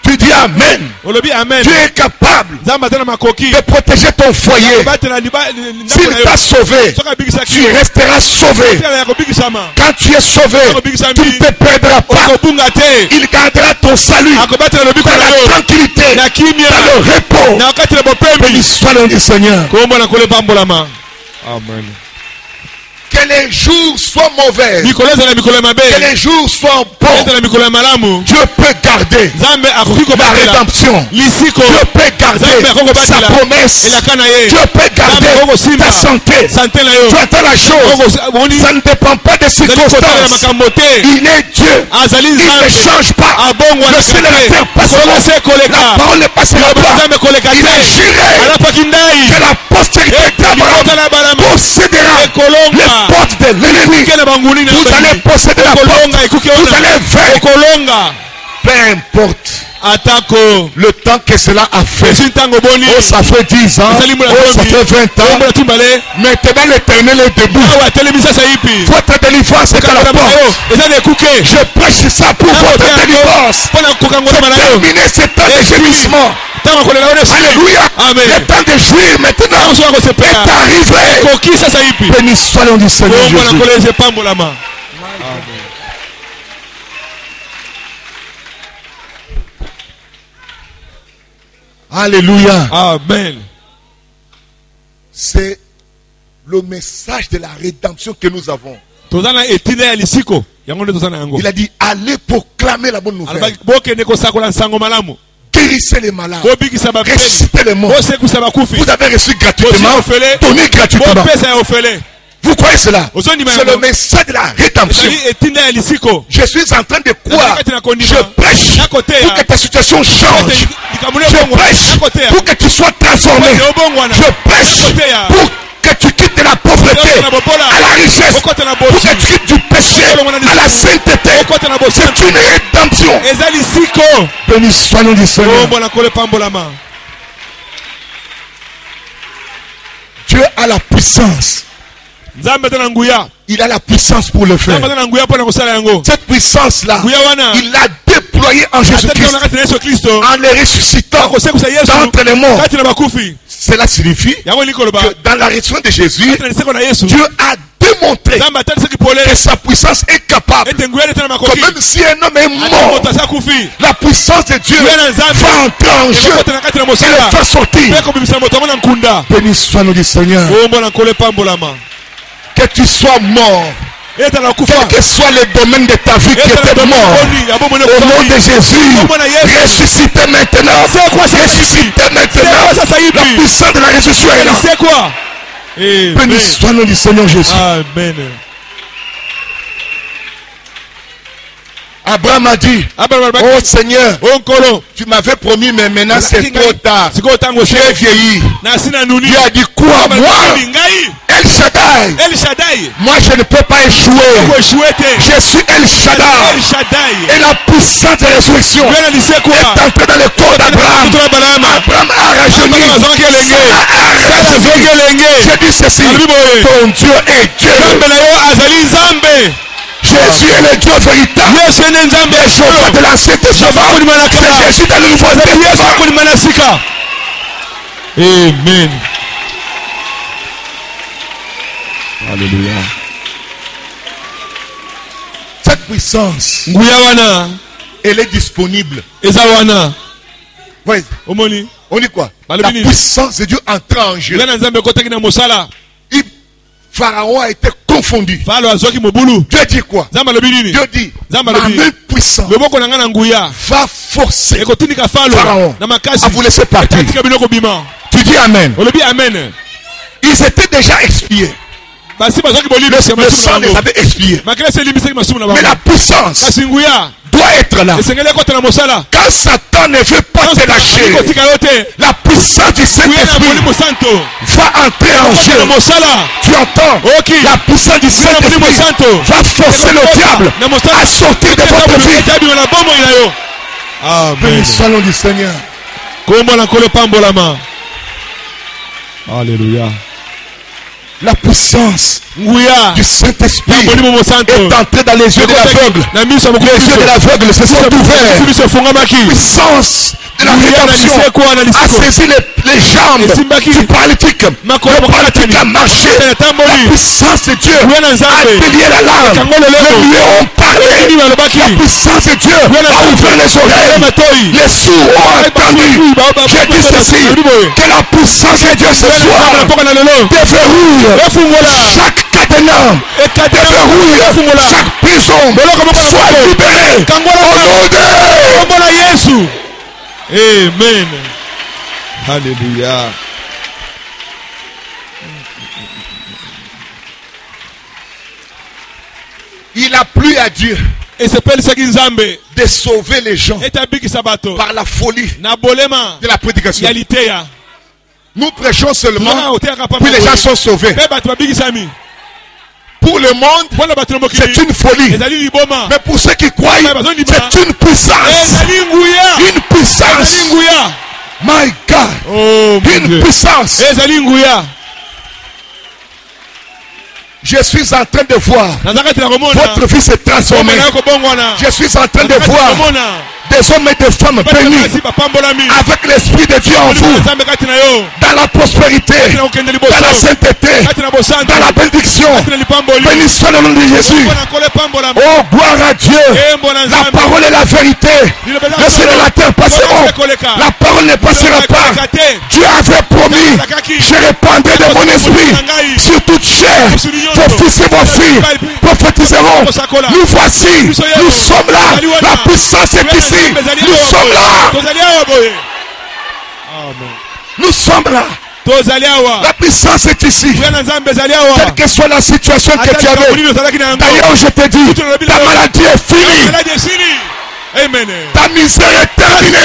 Tu dis Amen. Olobi amen. Dieu est capable Nzambe azana makoki. de protéger ton foyer. Batela liba. S'il t'a sauvé, Soka bigisa tu ki. resteras sauvé. Tela yako bigisama. Quand tu es sauvé, tu ne te perdras pas. Okobunga te. Il gardera ton salut Akobatela lobi dans ko na la yo. tranquillité, Na kimia. dans le repos. Na wakati na bopembi. Béni soit le nom du Seigneur. Kombo na kole pambolama. Amen. Que les jours soient mauvais, Mikolo ezala mikolo mabe. que les jours soient bons, Ezala mikolo ya malamu. Dieu peut garder Nzambe akoki la kobatela. rédemption. Lisiko. Dieu peut garder sa promesse. Elaka na ye. Dieu peut garder ta santé. Santé na yo. Tu attends la chose. Boni. Ça ne dépend pas des Zali kotala circonstances. makambo te. Il est Dieu. Azali Il ne Nzambe. change pas. Abongwa Le na ciel et la terre kate. passeront. Kolonga se La koleka. parole ne passera pas. Nzambe koleka Il a te. juré Alapaki ndai. que la postérité d'Abraham Ekotala balama. possédera Ekolonga. les portes de l'ennemi. Kena banguni na Vous allez posséder la Ekolonga porte. ekuki Vous ona. allez vaincre. Ekolonga. Peu importe Atako. le temps que cela a fait. Esi ntango boni. Oh, ça fait 10 ans. Oh, ça fait 20 ans. Kombo na tumbale. Maintenant, l'Éternel est debout. Awa telemisa saipi. Votre délivrance est à la porte. Eza na ekuke. Je prêche ça pour votre délivrance. Pona kokangola na yo. Terminez ce temps de gémissement. Tango kolela wana esi. Alléluia. Amen. Le temps de jouir maintenant Tango soka kosepela. est arrivé. Koki sasa ipi. Béni soit le nom du Seigneur Kombo na Jésus. kolela ese pambolama. Alléluia. Amen. C'est le message de la rédemption que nous avons. Tozana etina ya lisiko. Yango nde tozana yango. Il a dit, allez proclamer la bonne nouvelle. Alabaki bokende kosakola nsango malamu. Guérissez les malades. Bobikisa bapeli. Ressuscitez les morts. Bosekusa bakufi. Vous avez reçu gratuitement. Bosi ofele. Donnez gratuitement. Bopesa ya ofele. Vous croyez cela? Ozoni C'est mayango. le message de la rédemption. Ezali etinda ya lisiko. Je suis en train de croire. Nazali na kondima. Je prêche Na kote ya. pour que ta situation change. Likambo Je ebongwana. prêche Na kote ya. pour que tu sois transformé. Kote obongwana. Je prêche Na kote ya. pour que tu quittes de la pauvreté à la richesse. Pour que tu quittes du péché à la sainteté. C'est une rédemption. Eza lisiko. Béni soit le nom du Seigneur. Kombo na kole pambolama. Dieu a la puissance. Nzambe tena nguya. Il a la puissance pour le faire. Nzambe tena nguya pona kosala yango. Cette puissance-là, Nguya wana. il l'a déployée en Jésus-Christ. En les ressuscitant d'entre les morts. Cela signifie que dans la résurrection de Jésus, Dieu a démontré que sa puissance est capable. Que même si un homme est mort, la puissance de Dieu va entrer en jeu et le faire sortir. Béni soit le nom du Seigneur. Que tu sois mort, quel que soit le domaine de ta vie qui était mort, au nom de Jésus, ressuscitez maintenant. Ressuscitez maintenant. La puissance de la résurrection est là. Béni soit le nom du Seigneur Jésus. Amen. Abraham a dit, oh Seigneur, tu m'avais promis, mais maintenant c'est trop tard. J'ai vieilli. Dieu a dit quoi? Moi, El Shaddai. Moi, je ne peux pas échouer. Je suis El Shaddai. Et la puissance de la résurrection est entrée dans le corps d'Abraham. Abraham a rajeuni. J'ai dit ceci. Ton Dieu est Dieu. Jésus est le Dieu véritable. Les choses de l'Ancien Testament, c'est Jésus dans le Nouveau Testament. Amen. Alléluia. Cette puissance, elle est disponible. Oui. On dit quoi? La puissance de Dieu entre en jeu. Pharaon a été confondu. Dieu dit quoi? Dieu dit, ma main puissante va forcer Pharaon à vous laisser partir. Tu dis Amen. Ils étaient déjà expiés. Le sang les avait expiés. Mais la puissance doit être là. Quand Satan ne veut pas te lâcher, la puissance du Saint-Esprit va entrer en jeu. Tu entends? La puissance du Saint-Esprit va forcer le diable à sortir de votre vie. Amen. Soit le nom du Seigneur. Alléluia. La puissance du Saint-Esprit est entrée dans les yeux de l'aveugle. Les yeux de l'aveugle se sont ouverts. La puissance de la rédemption a saisi les jambes du paralytique. Le paralytique a marché. La puissance de Dieu a délié la langue. Les muets ont parlé. La puissance de Dieu a ouvert les oreilles. Les sourds ont entendu. J'ai dit ceci, que la puissance de Dieu ce soir déverrouille chaque cadenas, déverrouille chaque prison, soit libéré au nom de Jésus. Amen. Alléluia. Il a plu à Dieu de sauver les gens par la folie de la prédication. Nous prêchons seulement, puis les gens sont sauvés. Pour le monde, c'est une folie. Mais pour ceux qui croient, c'est une puissance. Une puissance. My God. Une puissance. Je suis en train de voir votre vie se transformer. Je suis en train de voir des hommes et des femmes bénis avec l'Esprit de Dieu en vous, dans la prospérité, dans la sainteté, dans la bénédiction. Béni soit le nom de Jésus. Oh, gloire à Dieu. La parole est la vérité. Le ciel et la terre passeront. La parole ne passera pas. Dieu avait promis, je répandrai de mon esprit sur toute chair. Vos fils et vos filles prophétiseront. Nous voici, nous sommes là. La puissance est ici. Nous sommes là. Nous sommes là. La puissance est ici. Quelle que soit la situation que tu avais. D'ailleurs, je te dis, ta maladie est finie. Amen. Ta misère est terminée.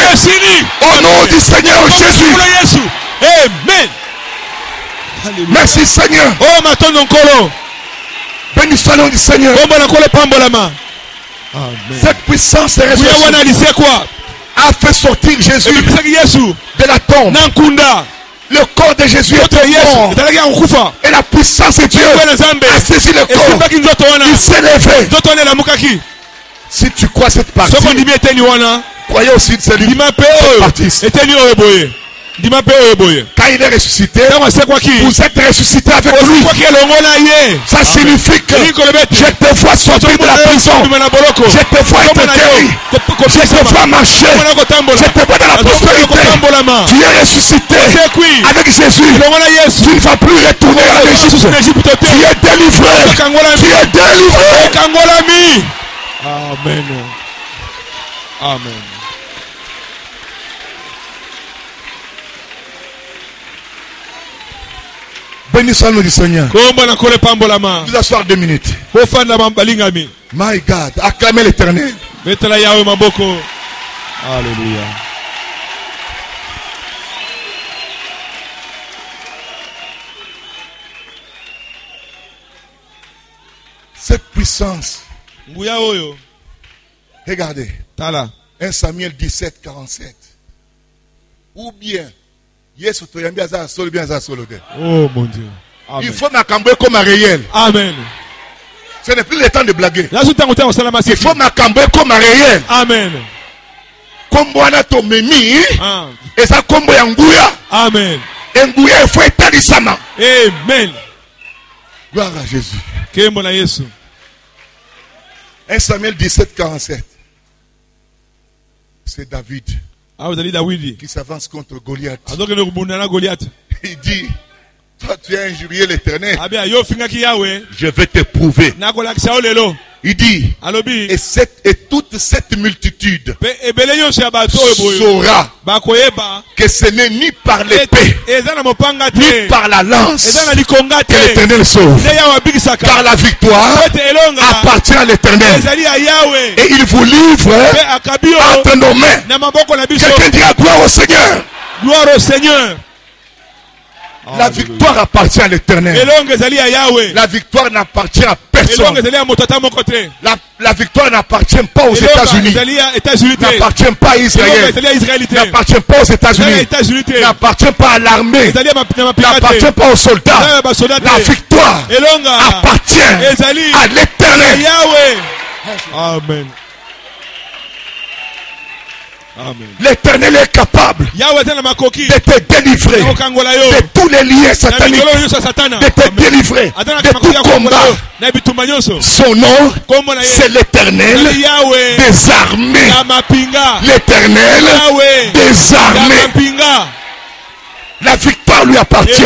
Au nom du Seigneur Jésus. Amen. Merci Seigneur. Oh, maintenant, Béni soit le nom du Seigneur. Cette puissance de résurrection a fait sortir Jésus de la tombe. Le corps de Jésus est mort. Et la puissance de Dieu a saisi le corps. Il s'est levé. Si tu crois cette partie, croyez aussi de cette partie. Quand il est ressuscité, vous êtes ressuscité avec lui. Ça signifie que je te vois sortir de la prison. Je te vois être guéri. Je te vois marcher. Je te vois dans la prospérité. Tu es ressuscité avec Jésus. Tu ne vas plus retourner à l'Égypte. Tu es délivré. Tu es délivré. Amen. Amen. Béni soit le nom du Seigneur. Vous asseoir 2 minutes. My God, acclamez l'Éternel. Alléluia. Cette puissance. Regardez. 1 Samuel 17, 47. Ou bien. Oh mon Dieu. Amen. Il faut m'accambrer comme un réel. Amen. Ce n'est plus le temps de blaguer. Il faut m'accambrer comme un réel. Amen. Comme moi, to memi. Et ça, comme moi, Ngouya. Amen. Ngouya, il faut être sama. Amen. Gloire à Jésus. 1 Samuel 17, 47. C'est David. Qui s'avance contre Goliath. Il dit, toi tu as injurié l'Éternel. Je vais te prouver. Il dit, et toute cette multitude saura que ce n'est ni par l'épée, ni par la lance que l'Éternel sauve. Car la victoire appartient à l'Éternel. Et il vous livre entre nos mains. Quelqu'un dira gloire au Seigneur. Gloire au Seigneur. La victoire appartient à l'Éternel. La victoire n'appartient à personne. La victoire n'appartient pas aux États-Unis. N'appartient pas à Israël. N'appartient pas aux États-Unis. N'appartient pas à l'armée. N'appartient pas aux soldats. La victoire appartient à l'Éternel. Amen. Amen. L'Éternel est capable de te délivrer de tous les liens sataniques, de te délivrer de tout combat. Son nom, c'est l'Éternel des armées. L'Éternel des armées. La victoire lui appartient.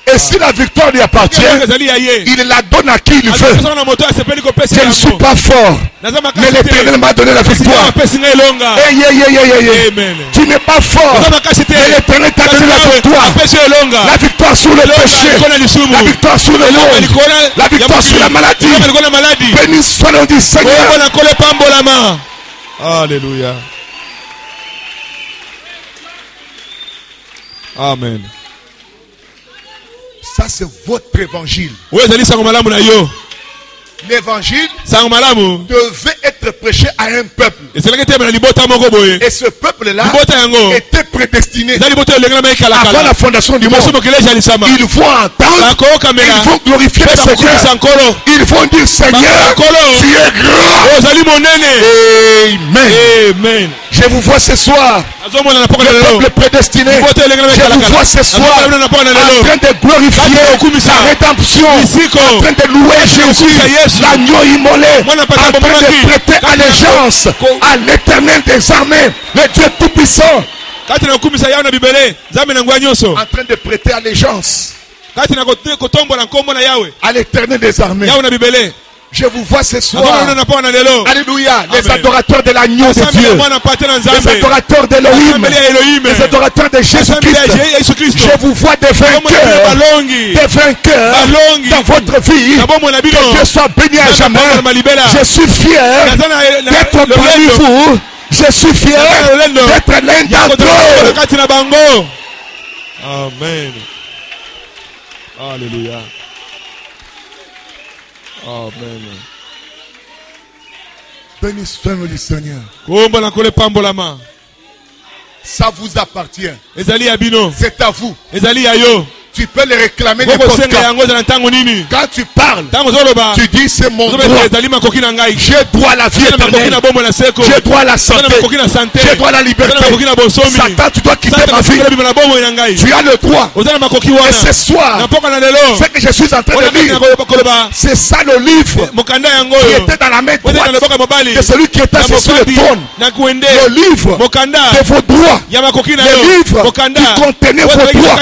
Et si la victoire lui appartient, il la donne à qui il veut. Je ne suis pas fort, mais l'Éternel m'a donné la victoire. Tu n'es pas fort, mais l'Éternel t'a donné la victoire. La victoire sur le péché, la victoire sur le monde, la victoire sur la maladie. Béni soit le nom du Seigneur. Alléluia. Amen. Ça, c'est votre évangile. L'évangile devait être prêché à un peuple. Et ce peuple-là était prédestiné avant la fondation du monde. Ils vont entendre, ils vont glorifier le Seigneur. Ils vont dire, Seigneur, tu es grand. Amen. Je vous vois ce soir, le peuple prédestiné. Je vous vois ce soir en train de glorifier la rédemption, en train de louer Jésus, l'agneau immolé, en train de prêter allégeance à l'Éternel des armées, le Dieu tout-puissant. En train de prêter allégeance à l'Éternel des armées. Je vous vois ce soir. Abona lelo. Alléluia. Les Amen. adorateurs de l'agneau de Dieu. Les adorateurs d'Elohim. Les adorateurs de Jésus-Christ. Je vous vois des vainqueurs. Des vainqueurs dans votre vie. Que Dieu soit béni à jamais. Je suis fier d'être parmi vous. Je suis fier d'être l'un d'entre eux. Amen. Alléluia. Amen. Béni soit le Seigneur. Pambolama. Ça vous appartient. Ezali abino. C'est à vous. Ezali ayo. Tu peux le réclamer n'importe quand. Quand tu parles, tu dis c'est mon droit. Je dois la vie éternelle. Je dois la santé. Je dois la liberté. Satan, tu dois quitter ma vie. Tu as le droit. Et ce soir, ce que je suis en train de lire, c'est ça le livre qui était dans la main droite de celui qui était assis sur le trône. Le livre de vos droits. Le livre qui contenait vos droits.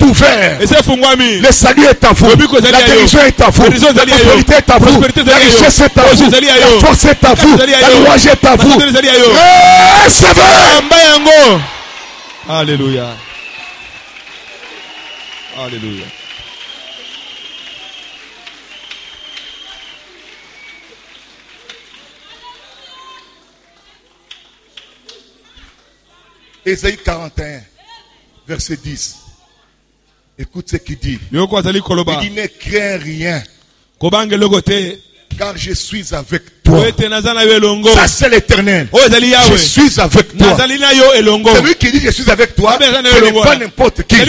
C'est ouvert. Le salut est à vous. La guérison est à vous. La prospérité est à vous. La richesse est à vous. La force est à vous. La louange est à vous. Recevez. Alléluia. Alléluia. Ésaïe 41, verset 10. Écoute ce qu'il dit. Il dit ne crains rien. Car je suis avec toi. Ça c'est l'éternel. Je suis avec toi. Celui qui dit je suis avec toi, ce n'est pas n'importe qui. C'est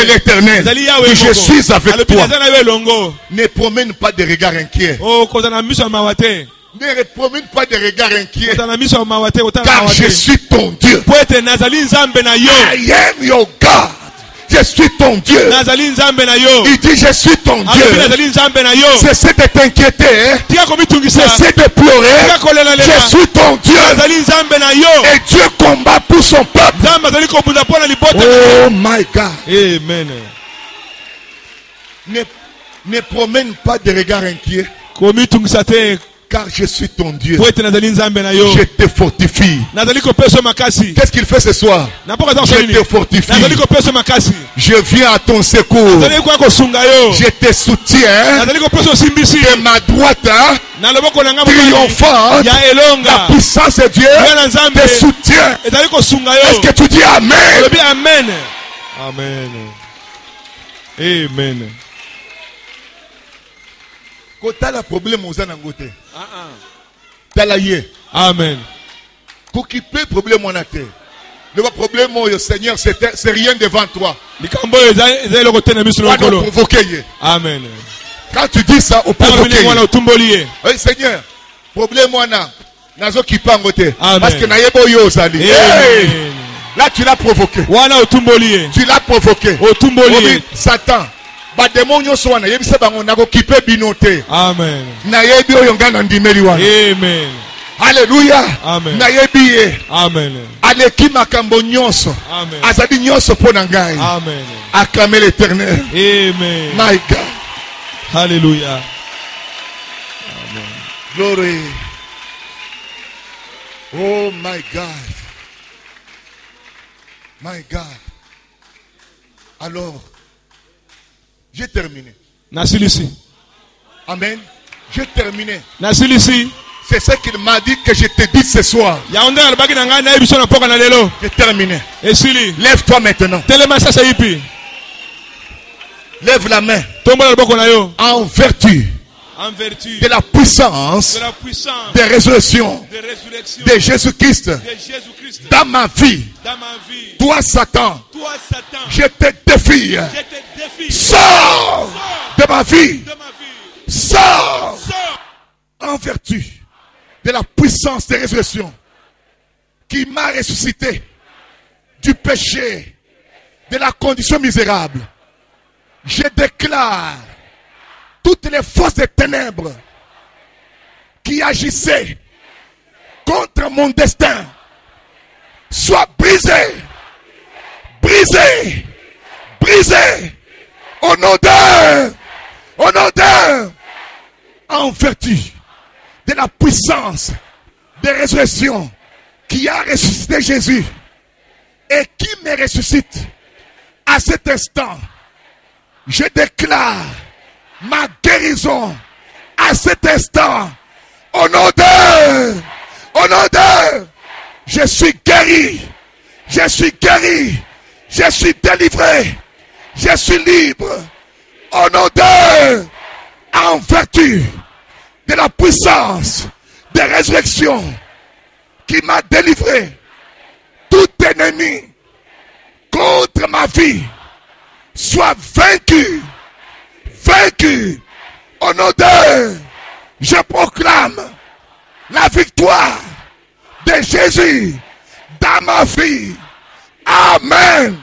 l'éternel. Je suis avec toi. Ne promène pas de regard inquiet. Ne promène pas de regard inquiet. Car je suis ton Dieu. I am your God. Je suis ton Dieu. Il dit je suis ton Dieu. Cessez de t'inquiéter. Cessez de pleurer. Je suis ton Dieu. Et Dieu combat pour son peuple. Oh my God. Amen. Ne promène pas de regard inquiet. Car je suis ton Dieu. Je te fortifie. Qu'est-ce qu'il fait ce soir? Je te fortifie. Je viens à ton secours. Je te soutiens. De ma droite triomphante, la puissance de Dieu te soutient. Est-ce que tu dis Amen? Amen. Amen. Amen. Quand le problème aux anangote. Amen. Pour qui peut problème en a terre. Le problème au Seigneur c'est rien devant toi. Amen. Quand tu dis ça au provoquer. Oui Seigneur, problème on a. Nazo qui pas ngote. Parce que naïebo yo zali. Là tu l'as provoqué. Tu l'as provoqué. Satan. Amen. Amen. Alléluia. Amen. Amen. Aleki makambo nyonso. Amen. Azadi nyonso pona ngai. Amen. Acclamez l'Éternel. Amen. My God. Alléluia. Amen. Glory. Oh my God. My God. Alors, j'ai terminé. Amen. J'ai terminé. C'est ce qu'il m'a dit que je te dis ce soir. J'ai terminé. Lève-toi maintenant. Lève la main. En vertu de la puissance des résurrections de Jésus-Christ dans ma vie. Toi Satan, je te défie. Sors de ma vie. Sors en vertu de la puissance des résurrections qui m'a ressuscité du péché, de la condition misérable. Je déclare toutes les forces des ténèbres qui agissaient contre mon destin soient brisées, brisées, brisées au nom d'un, en vertu de la puissance de résurrection qui a ressuscité Jésus et qui me ressuscite à cet instant, je déclare ma guérison à cet instant. Au nom de, je suis guéri, je suis guéri, je suis délivré, je suis libre. Au nom de, en vertu de la puissance de résurrection qui m'a délivré, tout ennemi contre ma vie soit vaincu, vaincu. Au nom de, je proclame la victoire de Jésus dans ma vie. Amen.